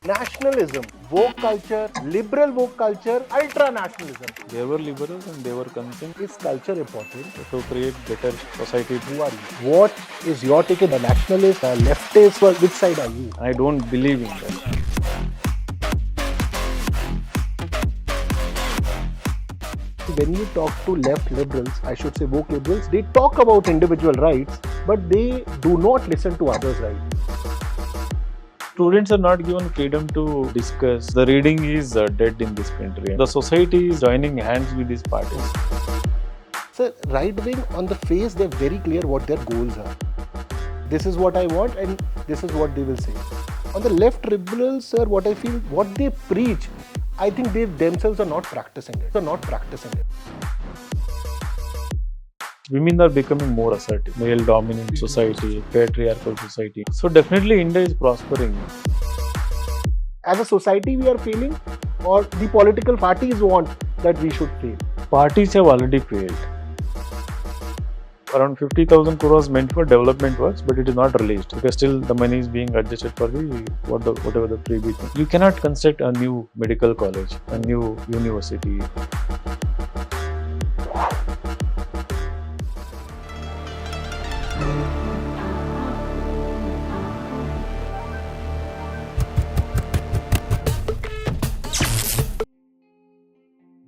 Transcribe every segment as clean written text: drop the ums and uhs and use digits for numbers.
nationalism, woke culture, liberal woke culture, ultra-nationalism. They were liberals and they were concerned Is culture important? to create better society. Who are you? What is your take? A nationalist, a leftist, or which side are you? I don't believe in that. When you talk to left liberals, I should say woke liberals, they talk about individual rights, but they do not listen to others' rights. Students are not given freedom to discuss. The reading is dead in this country. The society is joining hands with these parties. So, right wing on the face, they're very clear what their goals are. This is what I want, and this is what they will say. On the left liberals, sir, what I feel, what they preach, I think they themselves are not practicing it. They're not practicing it. Women are becoming more assertive. Male-dominant society, patriarchal society. So definitely India is prospering. As a society, we are failing, or the political parties want that we should fail. Parties have already failed. Around 50,000 crores meant for development works, but it is not released because still the money is being adjusted for the whatever the freebie thing. You cannot construct a new medical college, a new university.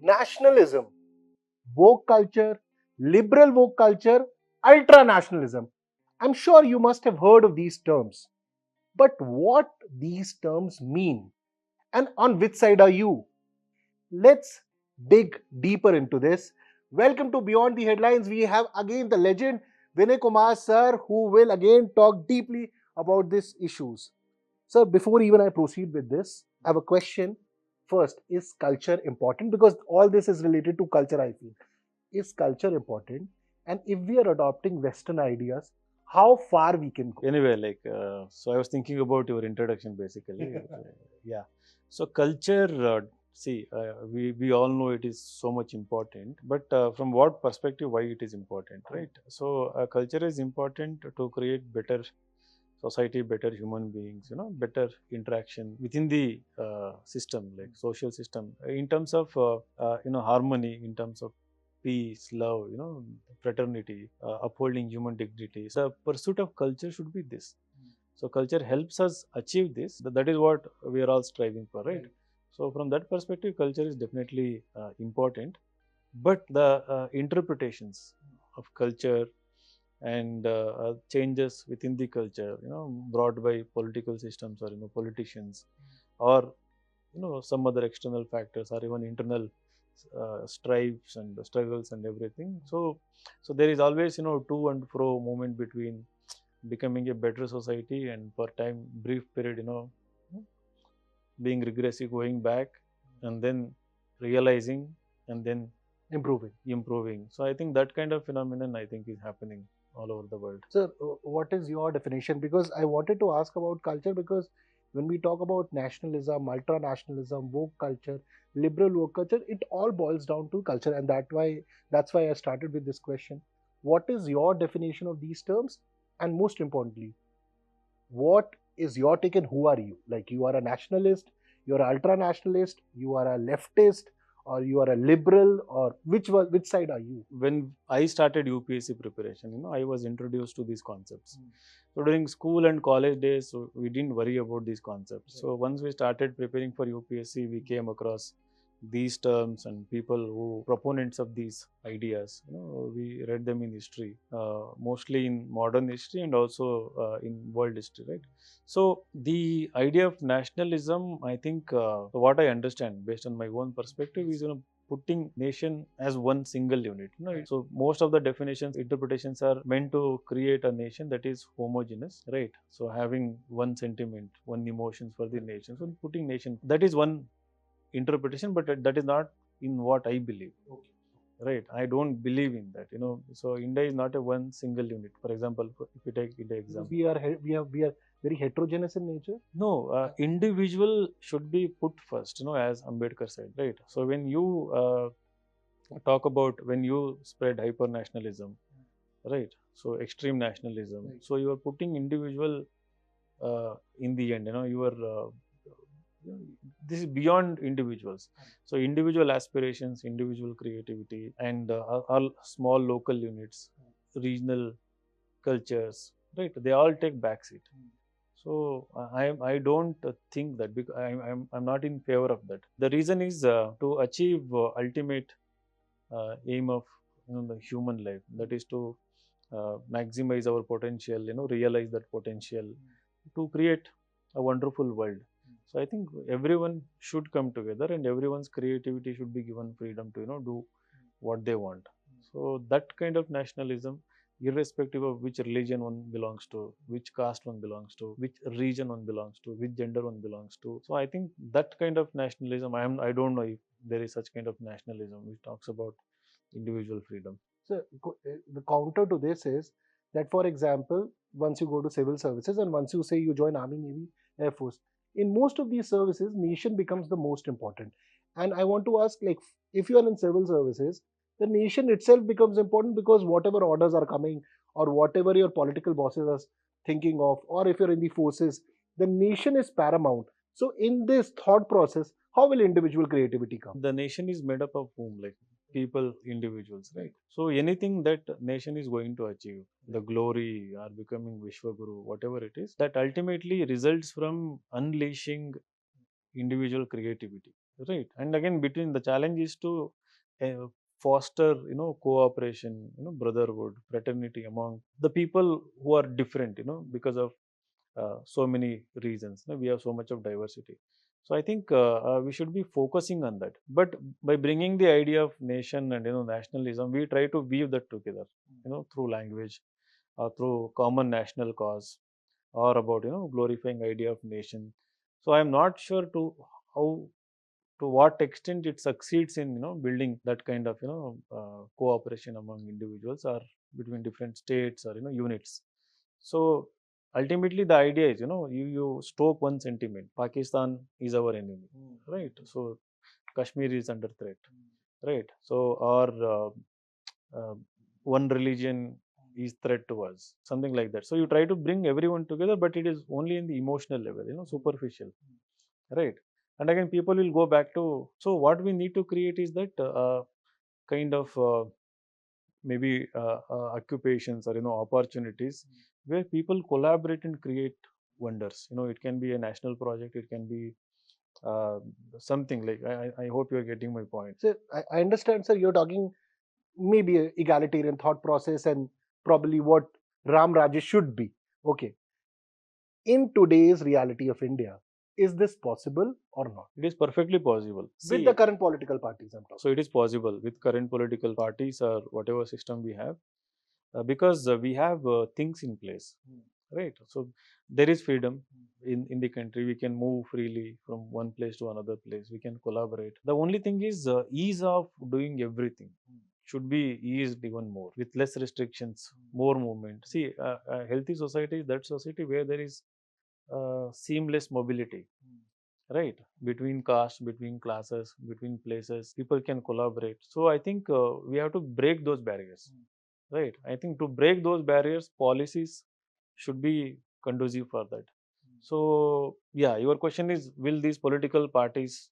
Nationalism, woke culture, liberal woke culture, ultra-nationalism. I'm sure you must have heard of these terms. But what these terms mean and on which side are you? Let's dig deeper into this. Welcome to Beyond the Headlines. We have again the legend Vinay Kumar Sir, who will again talk deeply about these issues. Sir, before even I proceed with this, I have a question. First, is culture important? Because all this is related to culture, I feel. Is culture important? And if we are adopting Western ideas, how far we can go? Anyway, so I was thinking about your introduction basically. Yeah. So culture, we all know it is so much important, but from what perspective, why it is important, right? So culture is important to create better society, better human beings, better interaction within the system, like social system, in terms of harmony, in terms of peace, love, fraternity, upholding human dignity. So pursuit of culture should be this. So culture helps us achieve this. That is what we are all striving for, right? So from that perspective, culture is definitely important. But the interpretations of culture and changes within the culture, brought by political systems or politicians, or some other external factors, or even internal strifes and struggles and everything. So there is always to and fro movement between becoming a better society and for time brief period being regressive, going back, and then realizing, and then improving. So I think that kind of phenomenon, I think, is happening all over the world. Sir, what is your definition? Because I wanted to ask about culture, because when we talk about nationalism, ultra-nationalism, woke culture, liberal woke culture, it all boils down to culture, and that's why I started with this question. What is your definition of these terms? And most importantly, what is your take and who are you? Like, you are a nationalist, you're an ultra-nationalist, you are a leftist, or you are a liberal, or which side are you? When I started UPSC preparation, I was introduced to these concepts. So during school and college days, so we didn't worry about these concepts. So once we started preparing for UPSC, we came across these terms and people who proponents of these ideas. We read them in history, mostly in modern history and also in world history, right? So the idea of nationalism, I think, what I understand based on my own perspective is, putting nation as one single unit. So most of the definitions, interpretations are meant to create a nation that is homogeneous, right? So having one sentiment, one emotions for the nation. So putting nation, that is one interpretation, but that is not in what I believe. Right, I don't believe in that. So India is not a one single unit. For example, if you take India example, We are very heterogeneous in nature. no, individual should be put first, as Ambedkar said, right? So when you talk about, when you spread hyper-nationalism, right? So extreme nationalism. Right. So you are putting individual in the end. You are You know, this is beyond individuals. So individual aspirations, individual creativity, and all small local units, regional cultures, right? They all take backseat. So I don't think that, because I'm not in favor of that. The reason is to achieve ultimate aim of the human life, that is to maximize our potential, realize that potential, to create a wonderful world. So I think everyone should come together, and everyone's creativity should be given freedom to do what they want. So that kind of nationalism, irrespective of which religion one belongs to, which caste one belongs to, which region one belongs to, which gender one belongs to. So I think that kind of nationalism, I don't know if there is such kind of nationalism which talks about individual freedom. So the counter to this is that, for example, once you go to civil services and once you say you join Army, Navy, Air Force, in most of these services, nation becomes the most important. And I want to ask, like, if you are in civil services, the nation itself becomes important, because whatever orders are coming or whatever your political bosses are thinking of, or if you're in the forces, the nation is paramount. So in this thought process, how will individual creativity come? The nation is made up of whom? Like people, individuals, right? So anything that nation is going to achieve, the glory or becoming Vishwaguru, whatever it is, that ultimately results from unleashing individual creativity, right? And again, between the challenge is to uh, foster, cooperation, brotherhood, fraternity among the people who are different, because of so many reasons. We have so much of diversity. So I think we should be focusing on that. But by bringing the idea of nation and nationalism, we try to weave that together, through language, or through common national cause, or about glorifying idea of nation. So I am not sure how to what extent it succeeds in building that kind of cooperation among individuals, or between different states, or units. So ultimately the idea is, you stoke one sentiment: Pakistan is our enemy, right? So Kashmir is under threat, right? So or uh, one religion is threat to us, something like that. So you try to bring everyone together, but it is only in the emotional level, superficial, right? And again, people will go back to, so what we need to create is that kind of maybe occupations, or opportunities where people collaborate and create wonders. It can be a national project, it can be uh, something like, I hope you're getting my point. So I understand, sir, you're talking maybe a egalitarian thought process and probably what Ram Rajesh should be. Okay. In today's reality of India, is this possible or not? It is perfectly possible. With the current political parties, I'm talking. So it is possible with current political parties or whatever system we have, because we have things in place, right? So there is freedom in the country. We can move freely from one place to another place. We can collaborate. The only thing is ease of doing everything should be eased even more, with less restrictions, more movement. See, a healthy society is that society where there is seamless mobility, right? Between castes, between classes, between places, people can collaborate. So I think we have to break those barriers, right? I think to break those barriers, policies should be conducive for that. So yeah, your question is, will these political parties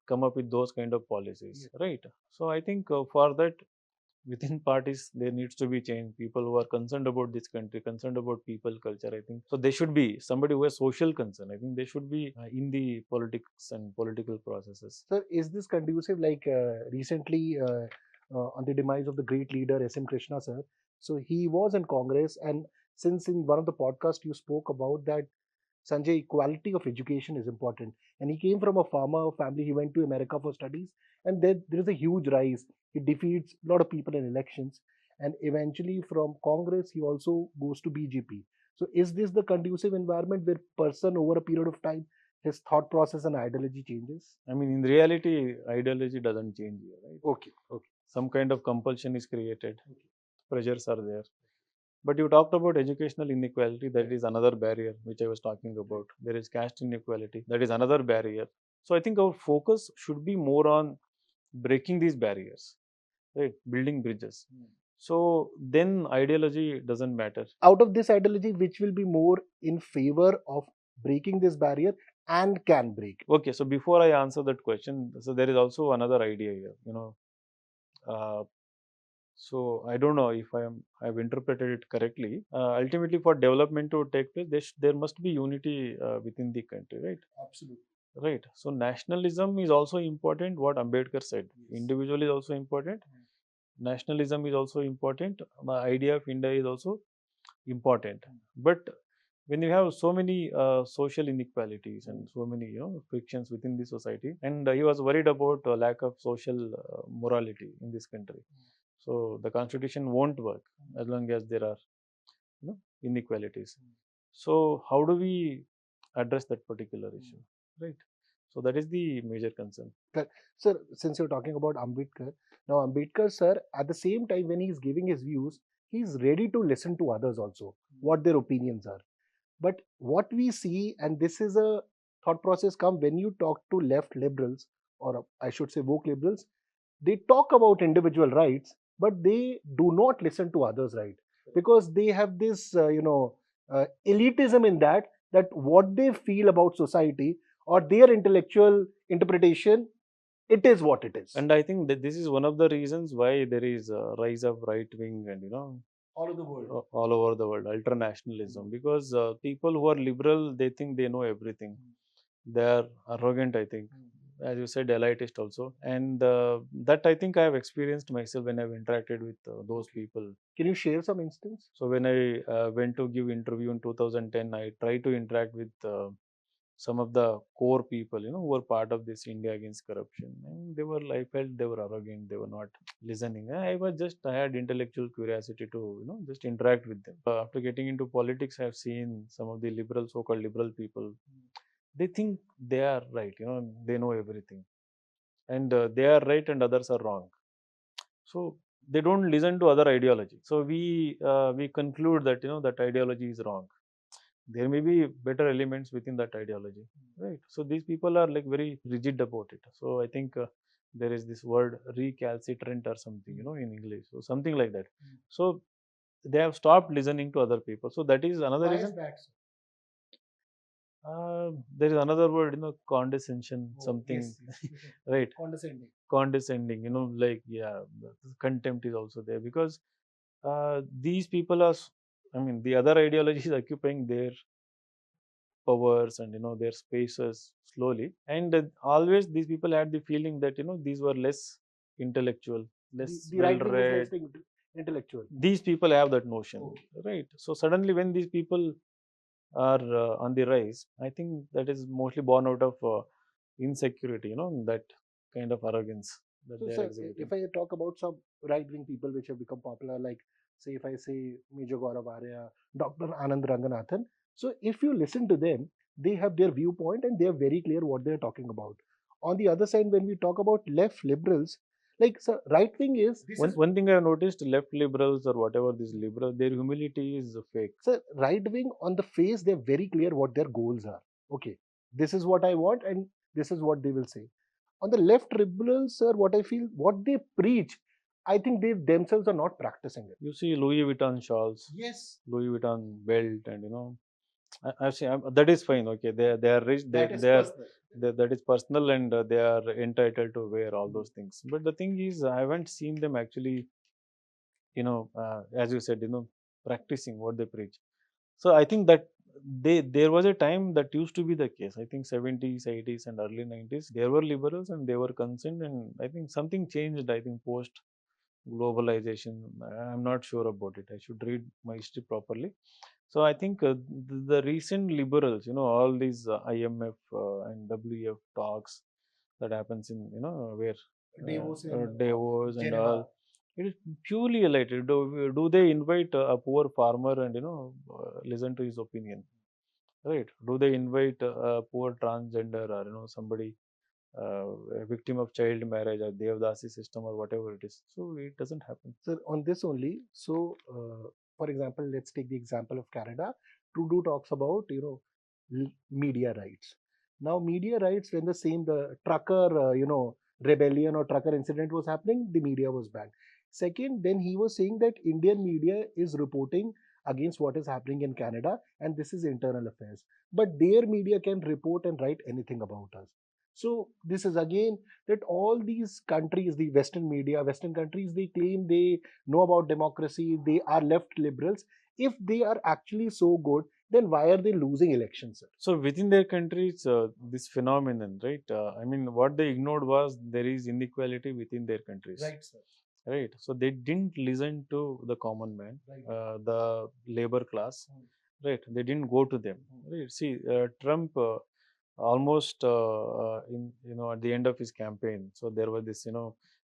come up with those kind of policies, right? So I think for that, within parties there needs to be change. People who are concerned about this country, concerned about people, culture, I think so they should be somebody who has social concern. I think they should be in the politics and political processes. Sir, is this conducive? Like recently, on the demise of the great leader S.M. Krishna, sir. So he was in Congress, and since in one of the podcasts you spoke about that, Sanjay, quality of education is important. And he came from a farmer family. He went to America for studies, and there is a huge rise. He defeats a lot of people in elections, and eventually from Congress he also goes to BJP. So is this the conducive environment where person over a period of time his thought process and ideology changes? I mean, in reality, ideology doesn't change here, right? Okay, okay. Some kind of compulsion is created, pressures are there. But you talked about educational inequality, that is another barrier which I was talking about. There is caste inequality, that is another barrier. So I think our focus should be more on breaking these barriers, right? Building bridges. So then ideology doesn't matter. Out of this ideology, which will be more in favor of breaking this barrier and can break it. Okay, so before I answer that question, so there is also another idea here. Uh, so I don't know if I've interpreted it correctly. Ultimately, for development to take place, there must be unity within the country, right? Absolutely. Right. So nationalism is also important. What Ambedkar said, Yes. individual is also important. Nationalism is also important. The idea of India is also important. But when you have so many social inequalities and so many frictions within the society, and he was worried about lack of social morality in this country. So the constitution won't work as long as there are inequalities. So how do we address that particular issue, right? So that is the major concern. Sir, since you're talking about Ambedkar, now Ambedkar, sir, at the same time when he's giving his views, he's ready to listen to others also, what their opinions are. But what we see, and this is a thought process come when you talk to left liberals, or I should say woke liberals, they talk about individual rights, but they do not listen to others' right, because they have this, elitism in that what they feel about society or their intellectual interpretation, it is what it is. And I think that this is one of the reasons why there is a rise of right wing and All over the world. all over the world, ultranationalism, because people who are liberal, they think they know everything. They are arrogant, I think, as you said, elitist also, and that I think I have experienced myself when I've interacted with those people. Can you share some instance? So when I went to give interview in 2010, I tried to interact with some of the core people, who were part of this India against corruption. And I felt they were arrogant, they were not listening. I had intellectual curiosity to, just interact with them. After getting into politics, I've seen some of the liberal, so-called liberal people, they think they are right, they know everything. And they are right and others are wrong. So they don't listen to other ideology. So we conclude that, that ideology is wrong. There may be better elements within that ideology, right? So these people are like very rigid about it. So I think there is this word recalcitrant or something, in English, so something like that. So they have stopped listening to other people. So that is another Why reason. is that, sir? There is another word, condescension, something, Yes. right? Condescending. Condescending, like, yeah, contempt is also there, because these people are, I mean, the other ideology is occupying their powers and their spaces slowly, and always these people had the feeling that these were less intellectual, less The well right wing is read. less intellectual. These people have that notion. Okay. Right? So suddenly when these people are on the rise, I think that is mostly born out of insecurity, that kind of arrogance that So, they are sir, exhibiting. if I talk about some right wing people which have become popular, like, say, if I say Major Gaurav Arya, Dr. Anand Ranganathan, so if you listen to them, they have their viewpoint and they are very clear what they are talking about. On the other side, when we talk about left liberals, like, sir, right wing is One thing I have noticed, left liberals or whatever these liberals, their humility is fake. sir, right wing on the face, they're very clear what their goals are. Okay, this is what I want, and this is what they will say. On the left liberals, sir, what I feel, what they preach, I think they themselves are not practicing it. You see Louis Vuitton shawls, Yes, Louis Vuitton belt, and I've seen that is fine. Okay, they are rich. That is personal, and they are entitled to wear all those things. But the thing is, I haven't seen them actually, as you said, practicing what they preach. So I think that there was a time that used to be the case. I think 70s, 80s, and early 90s, there were liberals and they were concerned, and I think something changed. I think post globalization. I'm not sure about it. I should read my history properly. So I think the recent liberals, all these IMF and WF talks that happens in, where Davos and all, it is purely elected. Do they invite a poor farmer and listen to his opinion, right? Do they invite a poor transgender or somebody a victim of child marriage or Devdasi system or whatever it is? So it doesn't happen. sir, on this only. So, for example, let's take the example of Canada. Trudeau talks about, media rights. Now, media rights, when the trucker, rebellion or trucker incident was happening, the media was banned. Second, then he was saying that Indian media is reporting against what is happening in Canada, and this is internal affairs. But their media can report and write anything about us. So this is again that all these countries, the Western media, Western countries, they claim they know about democracy, they are left liberals. If they are actually so good, then why are they losing elections, sir? So within their countries, this phenomenon, right? I mean, what they ignored was there is inequality within their countries. Right, sir. Right. So they didn't listen to the common man, Right. the labor class. Right. They didn't go to them. Right. See, Trump almost in at the end of his campaign. So there was this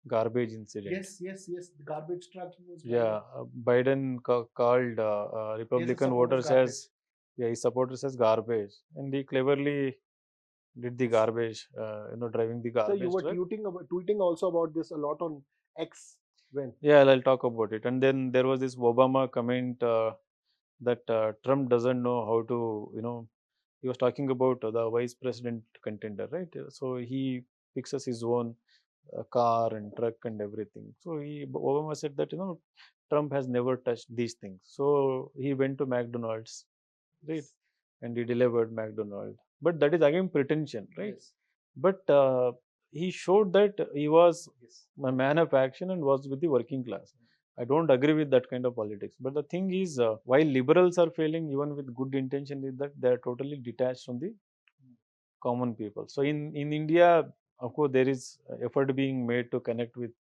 garbage incident. Yes. The garbage truck he was Yeah, Biden called Republican voters as his supporters as garbage, and he cleverly did the garbage, driving the So you garbage were truck. tweeting also about this a lot on X when. Yeah, I'll talk about it. And then there was this Obama comment that Trump doesn't know how to, he was talking about the vice president contender, right? So he fixes his own car and truck and everything. So Obama said that Trump has never touched these things. So he went to McDonald's, right, and he delivered McDonald's. But that is again pretension, right? Yes. But he showed that he was a man of action and was with the working class. I don't agree with that kind of politics. But the thing is, while liberals are failing, even with good intention, is that they are totally detached from the common people. So in India, of course, there is effort being made to connect with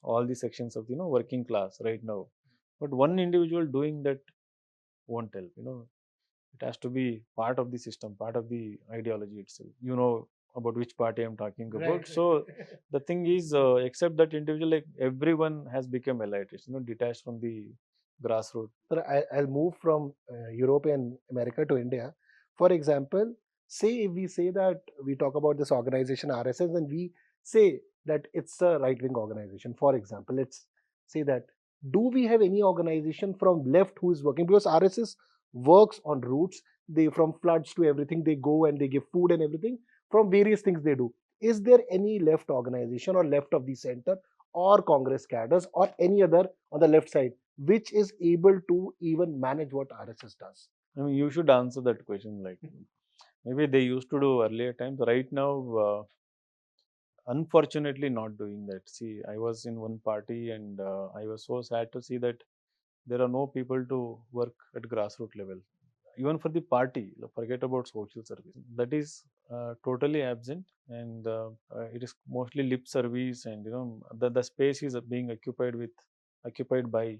all the sections of working class right now. But one individual doing that won't help. It has to be part of the system, part of the ideology itself. You know about which party I'm talking about. Right. So the thing is, except that individual, like everyone has become elitist, detached from the grassroots. Sir, I'll move from Europe and America to India. For example, say if we say that we talk about this organization RSS and we say that it's a right wing organization. For example, let's say that do we have any organization from left who is working, because RSS works on routes, they from floods to everything, they go and they give food and everything from various things they do. Is there any left organization or left of the center or Congress cadres or any other on the left side which is able to even manage what RSS does? I mean, you should answer that question. Like maybe they used to do earlier times. Right now, unfortunately, not doing that. See, I was in one party, and I was so sad to see that there are no people to work at grassroots level. Even for the party, forget about social service. That is totally absent, and it is mostly lip service, and the space is being occupied by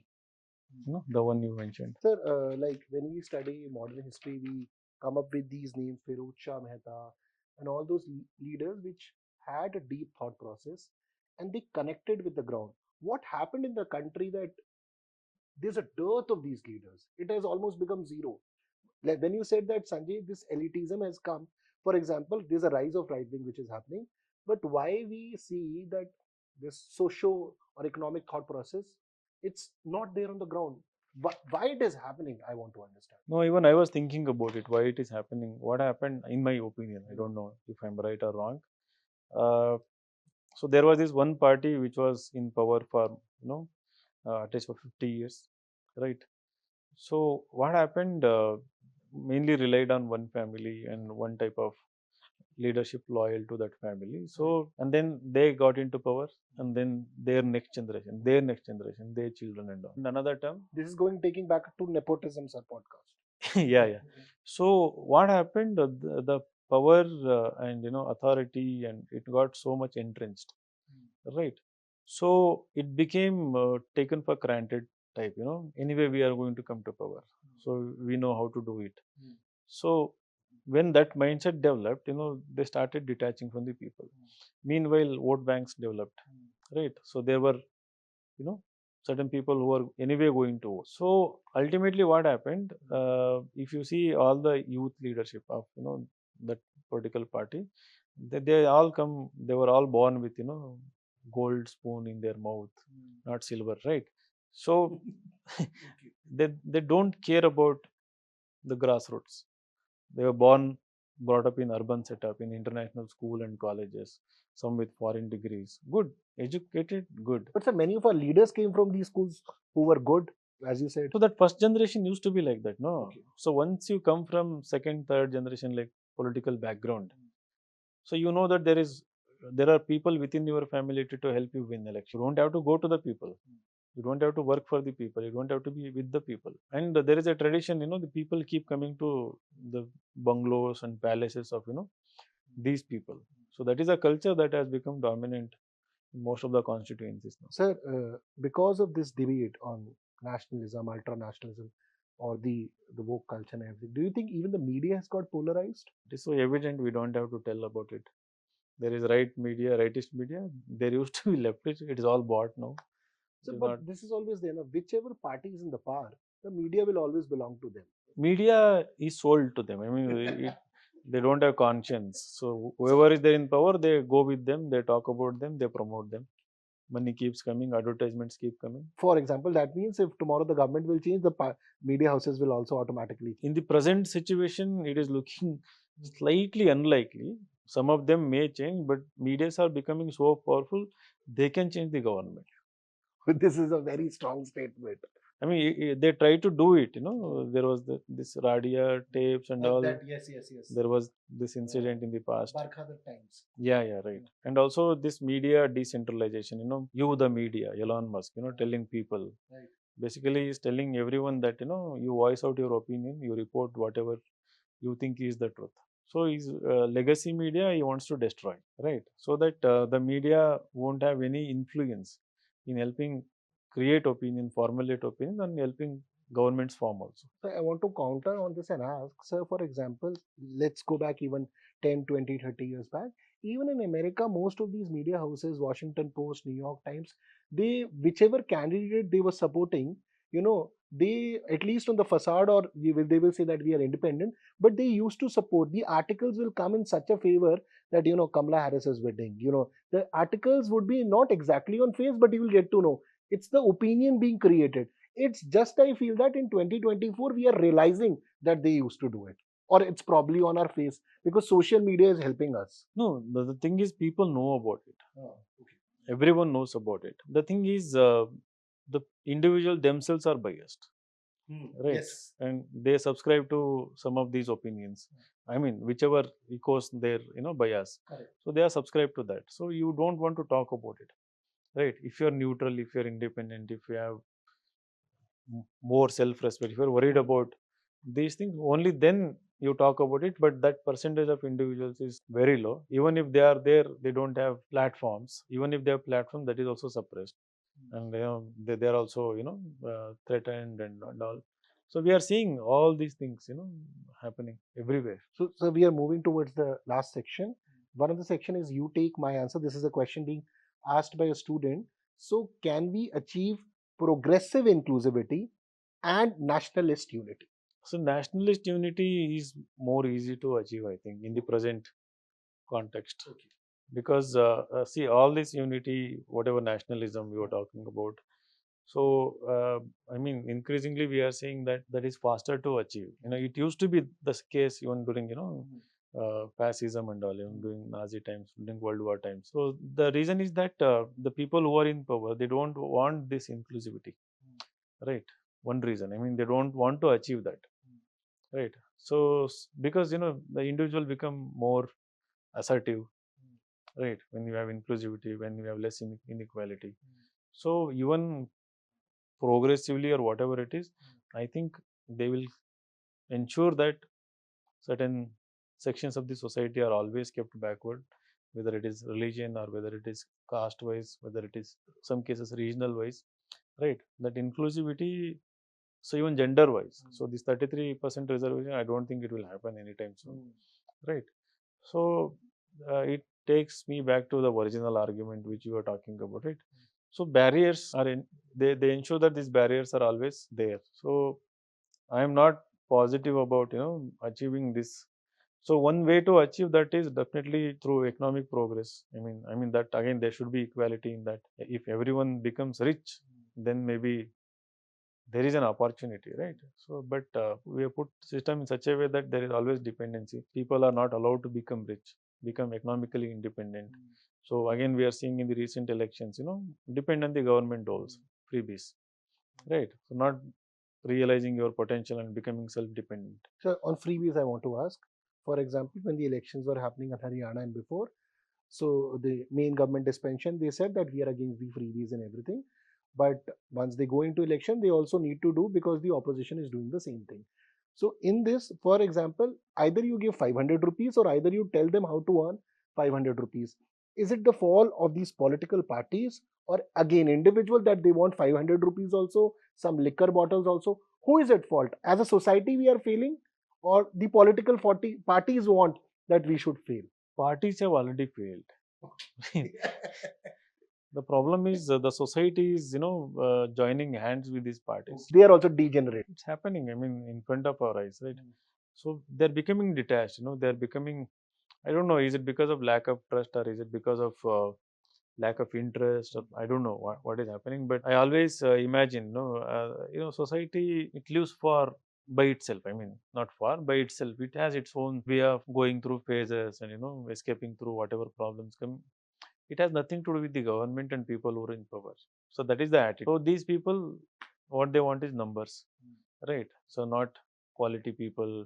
the one you mentioned. Sir, like when we study modern history, we come up with these names, Firuz Shah Mehta, and all those leaders which had a deep thought process and they connected with the ground. What happened in the country that there's a dearth of these leaders? It has almost become zero. Like when you said that, Sanjay, this elitism has come. For example, there's a rise of right wing which is happening, but why we see that this socio or economic thought process, it's not there on the ground. Why it is happening? I want to understand. No, even I was thinking about it, why it is happening. What happened, in my opinion, I don't know if I'm right or wrong. Uh, so there was this one party which was in power for at least for 50 years, right? So what happened? Mainly relied on one family and one type of leadership loyal to that family. So and then they got into power, and then their next generation, their children and all. And another term. This is going taking back to nepotism, sir, podcast. Yeah. So what happened? The power and authority, and it got so much entrenched, right? So it became taken for granted type. Anyway, we are going to come to power, so we know how to do it. So when that mindset developed, they started detaching from the people. Meanwhile, vote banks developed, right? So there were, certain people who are anyway going to vote. So ultimately, what happened? If you see all the youth leadership of that political party, they all come. They were all born with gold spoon in their mouth, not silver, right? So they don't care about the grassroots. They were brought up in urban setup, in international school and colleges, some with foreign degrees. Good, educated, good. But sir, many of our leaders came from these schools who were good. as you said. So that first generation used to be like that, no? Okay. So once you come from second, third generation, like political background, so you know that there are people within your family to help you win election. You don't have to go to the people. You don't have to work for the people. You don't have to be with the people. And there is a tradition, the people keep coming to the bungalows and palaces of, these people. So that is a culture that has become dominant in most of the constituencies now. Sir, because of this debate on nationalism, ultra-nationalism, or the woke culture and everything, do you think even the media has got polarized? It is so evident we don't have to tell about it. There is right media, rightist media. There used to be leftist. It is all bought now. So, It is but not. this is always there. Now, whichever party is in the power, the media will always belong to them. Media is sold to them. I mean, they don't have conscience. So whoever is there in power, they go with them. They talk about them. They promote them. Money keeps coming. Advertisements keep coming. For example, that means if tomorrow the government will change, the media houses will also automatically. In the present situation, it is looking slightly unlikely. Some of them may change, but medias are becoming so powerful, they can change the government. This is a very strong statement. I mean, they try to do it. There was this Radia tapes and all. Yes, yes, yes. There was this incident in the past. Barkhadar times. Yeah, right. And also this media decentralization. You the media, Elon Musk. Telling people. Right. Basically, he's telling everyone that you voice out your opinion, you report whatever you think is the truth. So his legacy media he wants to destroy, right? So that the media won't have any influence in helping create opinion, formulate opinions, and helping governments form also. So I want to counter on this and ask, sir, for example, let's go back even 10, 20, 30 years back. Even in America, most of these media houses, Washington Post, New York Times, they, whichever candidate they were supporting, they, at least on the facade, or they will say that we are independent, but they used to support. The articles will come in such a favor that, Kamala Harris is winning. The articles would be not exactly on face, but you will get to know. It's the opinion being created. It's just I feel that in 2024 we are realizing that they used to do it, or it's probably on our face because social media is helping us. No, the thing is people know about it. Oh, okay. Everyone knows about it. The thing is the individual themselves are biased. Right. Yes. And they subscribe to some of these opinions. I mean, whichever echoes their bias. Correct. So they are subscribed to that. So you don't want to talk about it, right? If you're neutral, if you're independent, if you have more self-respect, if you're worried about these things, only then you talk about it. But that percentage of individuals is very low. Even if they are there, they don't have platforms. Even if they have platforms, that is also suppressed, and they are also threatened and all. So we are seeing all these things happening everywhere. So we are moving towards the last section. One of the section is you take my answer. This is a question being asked by a student. So can we achieve progressive inclusivity and nationalist unity? So nationalist unity is more easy to achieve, I think, in the present context. Okay. Because see, all this unity, whatever nationalism we were talking about, so I mean, increasingly we are seeing that that is faster to achieve. It used to be the case even during fascism and all, during Nazi times, during World War times. So the reason is that the people who are in power, they don't want this inclusivity, right? One reason. I mean, they don't want to achieve that, right? So because the individual become more assertive, right? When you have inclusivity, when you have less inequality. So even progressively or whatever it is, I think they will ensure that certain sections of the society are always kept backward, whether it is religion or whether it is caste wise, whether it is some cases regional wise, right? That inclusivity, so even gender wise. So this 33% reservation, I don't think it will happen anytime soon, right? So it takes me back to the original argument which you were talking about, right? So barriers are they ensure that these barriers are always there. So I am not positive about achieving this. So one way to achieve that is definitely through economic progress. I mean that again there should be equality in that. If everyone becomes rich, then maybe there is an opportunity, right? So but we have put system in such a way that there is always dependency. People are not allowed to become rich, become economically independent. So again we are seeing in the recent elections, depend on the government roles, freebies. right? So not realizing your potential and becoming self-dependent. So on freebies, I want to ask, for example, when the elections were happening in Haryana and before, so the main government dispensation, they said that we are against the freebies and everything. But once they go into election, they also need to do because the opposition is doing the same thing. So in this, for example, either you give 500 rupees or either you tell them how to earn 500 rupees. Is it the fall of these political parties or again individual that they want 500 rupees also, some liquor bottles also? Who is at fault? As a society, we are failing, or the political parties want that we should fail? Parties have already failed. The problem is the society is, joining hands with these parties. They are also degenerate. It's happening, I mean, in front of our eyes, right? So they're becoming detached, they're becoming, I don't know, is it because of lack of trust or is it because of lack of interest? Or, I don't know what is happening, but I always imagine, society, it lives for by itself. I mean, not for, by itself. It has its own way of going through phases and, escaping through whatever problems come. It has nothing to do with the government and people who are in power. So that is the attitude. So these people, what they want is numbers, right? So not quality people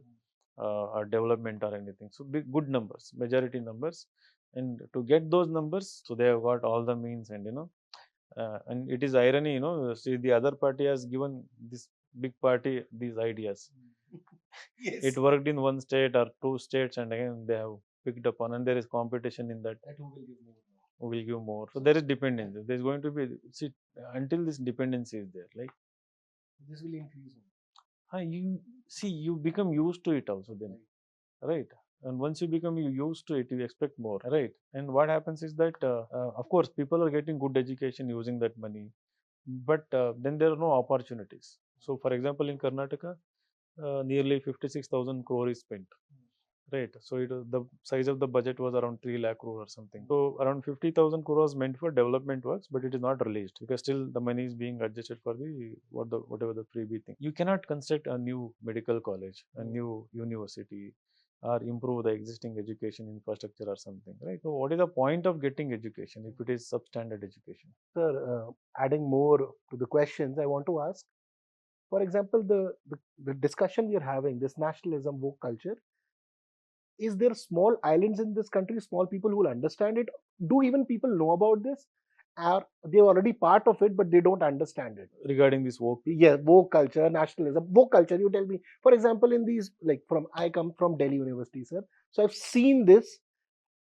or development or anything. So big, good numbers, majority numbers, and to get those numbers, so they have got all the means, and and it is irony, see, the other party has given this big party these ideas. Yes. It worked in one state or two states, and again they have picked up on, and there is competition in that. That who will give more? Who will give more? So there is dependency. There is going to be, see, until this dependency is there, like This will increase. you see, you become used to it also then, right? And once you become used to it, you expect more, right? And what happens is that, of course, people are getting good education using that money, but then there are no opportunities. So, for example, in Karnataka, nearly 56,000 crore is spent. Right. So the size of the budget was around 3 lakh crore or something. So around 50,000 crore was meant for development works, but it is not released because still the money is being adjusted for whatever the freebie thing. You cannot construct a new medical college, a new university, or improve the existing education infrastructure or something, right? So what is the point of getting education if it is substandard education? Sir, adding more to the questions, I want to ask, for example, the discussion we are having, this nationalism, woke culture, is there small islands in this country, small people who will understand it? Do even people know about this? Are they already part of it, but they don't understand it? Regarding this woke, Yeah, woke culture, nationalism, woke culture. You tell me, for example, in these, like I come from Delhi University, sir. So I've seen this,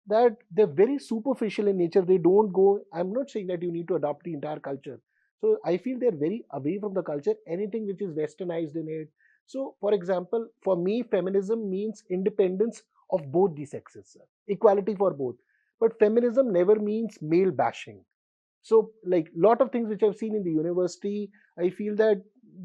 that they're very superficial in nature. They don't go, I'm not saying that you need to adopt the entire culture. So I feel they're very away from the culture, anything which is westernized in it. So, for example, for me, feminism means independence of both the sexes, sir. Equality for both. But feminism never means male bashing. So, like lot of things which I've seen in the university, I feel that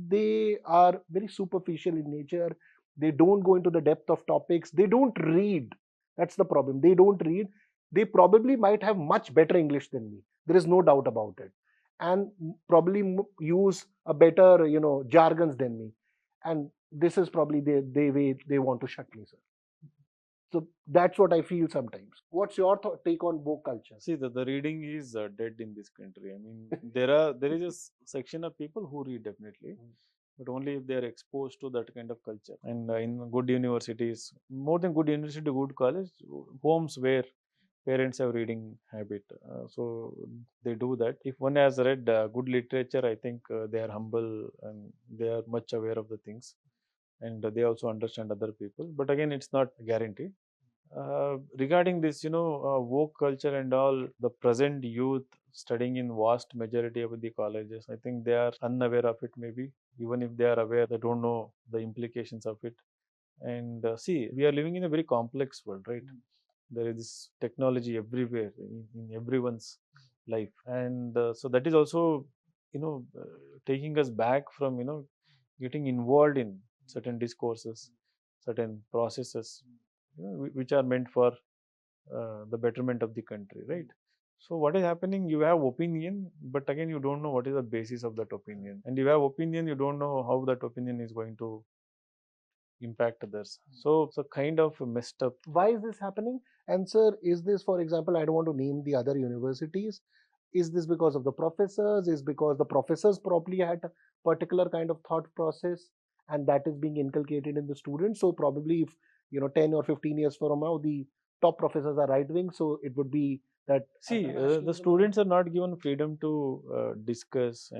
they are very superficial in nature. They don't go into the depth of topics. They don't read. That's the problem. They don't read. They probably might have much better English than me. There is no doubt about it, and probably use a better, jargons than me. And this is probably the way they want to shut me, sir. So that's what I feel sometimes. What's your take on woke culture? see, the reading is dead in this country. I mean, there is a section of people who read definitely, but only if they are exposed to that kind of culture. And in good universities, more than good university, good college, homes where parents have reading habit, so they do that. If one has read good literature, I think they are humble and they are much aware of the things, and they also understand other people. But again, it's not a guarantee. Regarding this, woke culture and all, the present youth studying in vast majority of the colleges, I think they are unaware of it. Maybe even if they are aware, they don't know the implications of it. And see, we are living in a very complex world, right? There is this technology everywhere in everyone's life, and so that is also, taking us back from, getting involved in certain discourses, certain processes, which are meant for the betterment of the country, right? So what is happening? You have opinion, but again, you don't know what is the basis of that opinion, and you have opinion, you don't know how that opinion is going to impact others. So kind of messed up. Why is this happening? And sir, is this, for example, I don't want to name the other universities, Is this because of the professors? Is because the professors probably had a particular kind of thought process and that is being inculcated in the students? So probably if 10 or 15 years from now the top professors are right wing, so it would be that See, the ultra-nationalism. students are not given freedom to discuss,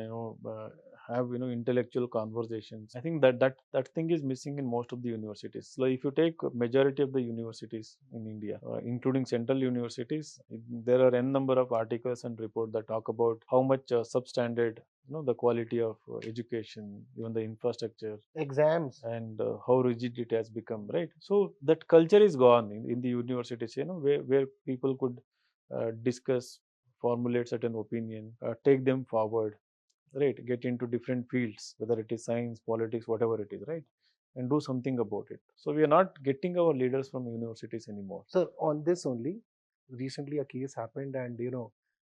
have intellectual conversations. I think that thing is missing in most of the universities. So if you take majority of the universities in India, including central universities, there are n number of articles and reports that talk about how much substandard, the quality of education, even the infrastructure, Exams. and how rigid it has become, right? So that culture is gone in the universities, where people could discuss, formulate certain opinion, take them forward, right? Get into different fields, whether it is science, politics, whatever it is, right? And do something about it. So we are not getting our leaders from universities anymore. Sir, on this only, recently a case happened, and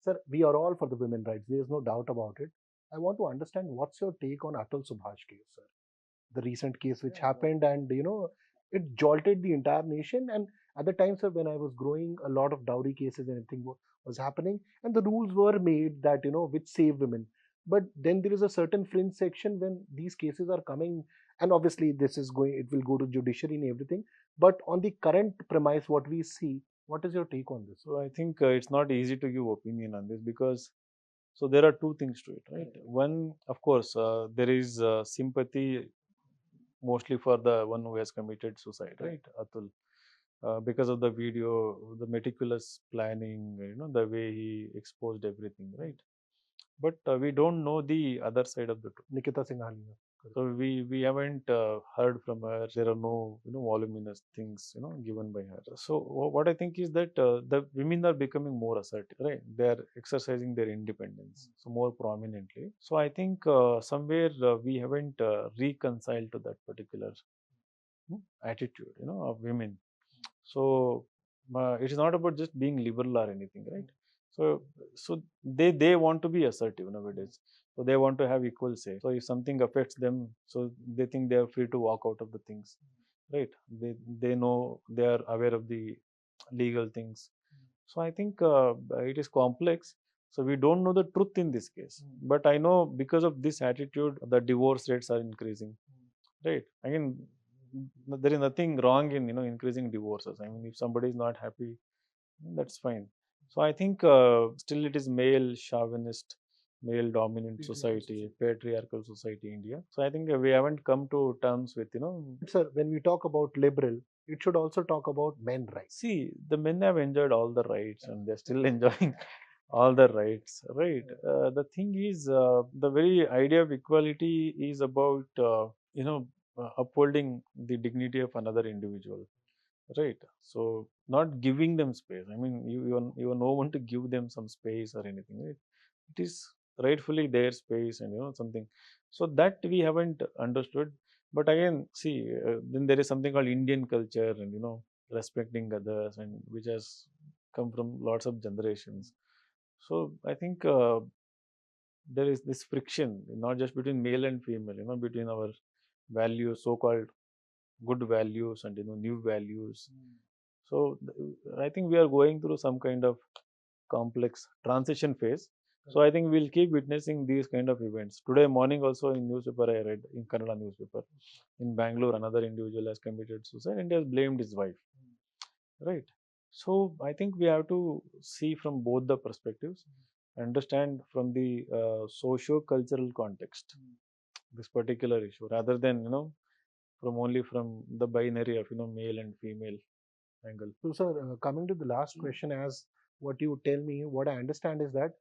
sir, we are all for the women rights. There is no doubt about it. I want to understand what's your take on Atul Subash case, sir. The recent case which happened, and it jolted the entire nation. And at the time, sir, when I was growing, a lot of dowry cases and everything was happening, and the rules were made that which save women. But then there is a certain fringe section when these cases are coming, and obviously this is going, it will go to judiciary and everything. But on the current premise, what we see, what is your take on this? So I think it's not easy to give opinion on this, because so there are two things to it, right? One, of course, there is sympathy mostly for the one who has committed suicide, right, Atul, because of the video, the meticulous planning, the way he exposed everything, right? But we don't know the other side of the truth. Nikita Singhani. So we haven't heard from her. There are no voluminous things given by her. So what I think is that the women are becoming more assertive, right? They are exercising their independence so more prominently. So I think somewhere we haven't reconciled to that particular attitude, of women. So it is not about just being liberal or anything, right? So they want to be assertive nowadays. So they want to have equal say. So if something affects them, so they think they are free to walk out of the things, right? They know, they are aware of the legal things. So I think it is complex. So we don't know the truth in this case. But I know because of this attitude, the divorce rates are increasing, right? I mean, there is nothing wrong in increasing divorces. I mean, if somebody is not happy, that's fine. So I think still it is male chauvinist, male dominant society, patriarchal society, India. So I think we haven't come to terms with Sir, when we talk about liberal, it should also talk about men rights. see, the men have enjoyed all the rights and they're still enjoying all the rights, right? The thing is, the very idea of equality is about upholding the dignity of another individual, right? So not giving them space. I mean, you are no one to give them some space or anything, right? It is rightfully their space, and something. So that we haven't understood. But again, see, then there is something called Indian culture, and respecting others, and which has come from lots of generations. So I think there is this friction, not just between male and female, between our values, so-called good values, and new values. So I think we are going through some kind of complex transition phase. So I think we'll keep witnessing these kind of events. Today morning also in newspaper I read, in Kannada newspaper, in Bangalore another individual has committed suicide and has blamed his wife, right? So I think we have to see from both the perspectives, understand from the socio-cultural context this particular issue, rather than from only from the binary of male and female angle. So, sir, coming to the last question, as what you tell me, what I understand is that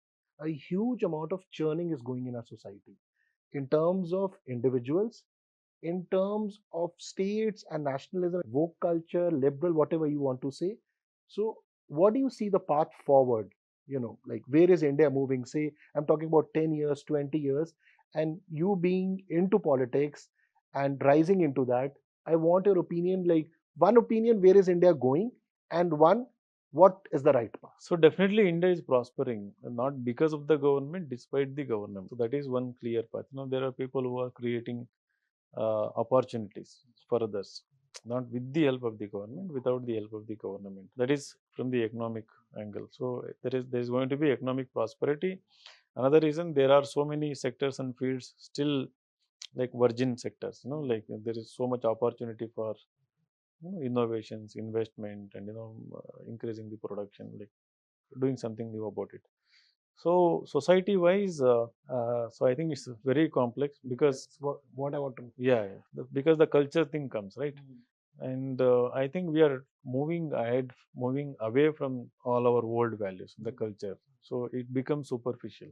a huge amount of churning is going in our society in terms of individuals, in terms of states and nationalism, woke culture, liberal, whatever you want to say. So, what do you see the path forward? Like where is India moving? Say, I'm talking about 10 years, 20 years, and you being into politics and rising into that. I want your opinion, like one opinion, where is India going, and one, what is the right path? So definitely India is prospering, not because of the government, despite the government. So that is one clear path. There are people who are creating opportunities for others. not with the help of the government, without the help of the government. That is from the economic angle. So there is going to be economic prosperity. Another reason, there are so many sectors and fields still like virgin sectors. Like there is so much opportunity for innovations, investment, and increasing the production, like doing something new about it. So society wise, so I think it's very complex because That's what I want to. yeah, because the culture thing comes, right? And I think we are moving ahead, moving away from all our old values, the culture. So it becomes superficial.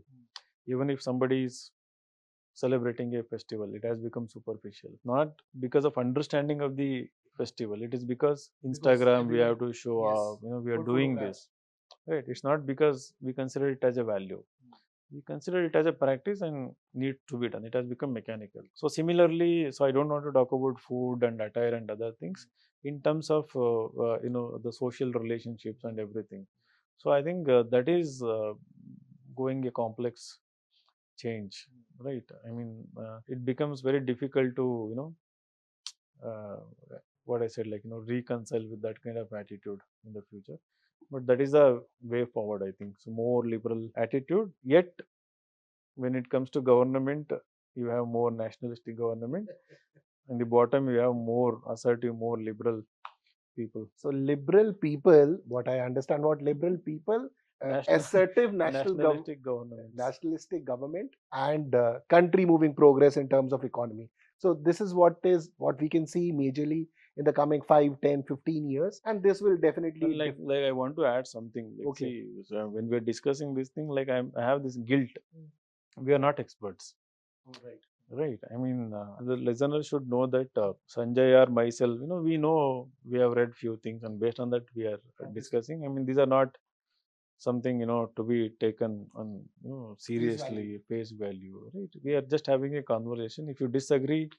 Even if somebody is celebrating a festival, it has become superficial. Not because of understanding of the festival. It is because Instagram, we have to show off. We are doing this. Right? It's not because we consider it as a value. We consider it as a practice and need to be done. It has become mechanical. So similarly, so I don't want to talk about food and attire and other things in terms of the social relationships and everything. So I think that is going a complex change, right? I mean, it becomes very difficult to uh, what I said, like reconcile with that kind of attitude in the future. But that is the way forward, I think. So more liberal attitude, yet when it comes to government, you have more nationalistic government. In the bottom, you have more assertive, more liberal people. So liberal people, what I understand, what liberal people, assertive Nationalistic governments. nationalistic government, and country moving progress in terms of economy. So this is what we can see majorly in the coming 5, 10, 15 years, and this will definitely. And like I want to add something. Like, Okay. see, so when we're discussing this thing, like I have this guilt. We are not experts. Right. Right. I mean, the listener should know that Sanjay or myself, we know we have read few things, and based on that, we are discussing. I mean, these are not something to be taken on seriously, face value. Right. We are just having a conversation. If you disagree,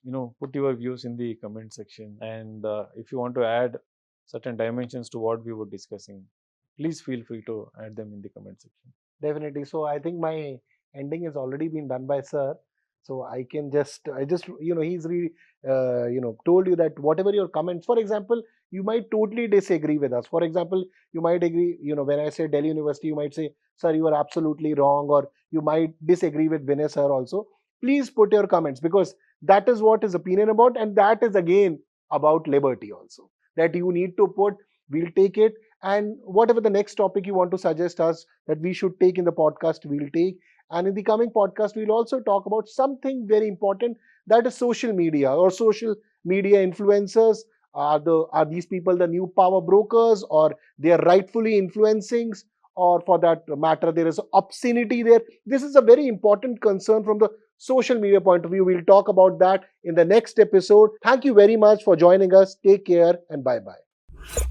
put your views in the comment section, and if you want to add certain dimensions to what we were discussing, please feel free to add them in the comment section. Definitely. So I think my ending has already been done by Sir. So I just he's told you that whatever your comments, for example, you might totally disagree with us. For example, you might agree, when I say Delhi University, you might say, Sir, you are absolutely wrong, or you might disagree with Vinay Sir also. Please put your comments, because that is what his opinion about, and that is again about liberty also. That you need to put, we'll take it, and whatever the next topic you want to suggest us that we should take in the podcast, we'll take. And in the coming podcast, we'll also talk about something very important, that is social media or social media influencers. Are these people the new power brokers, or they are rightfully influencing, or for that matter, there is obscenity there? This is a very important concern from the social media point of view. We'll talk about that in the next episode. Thank you very much for joining us. Take care and bye bye.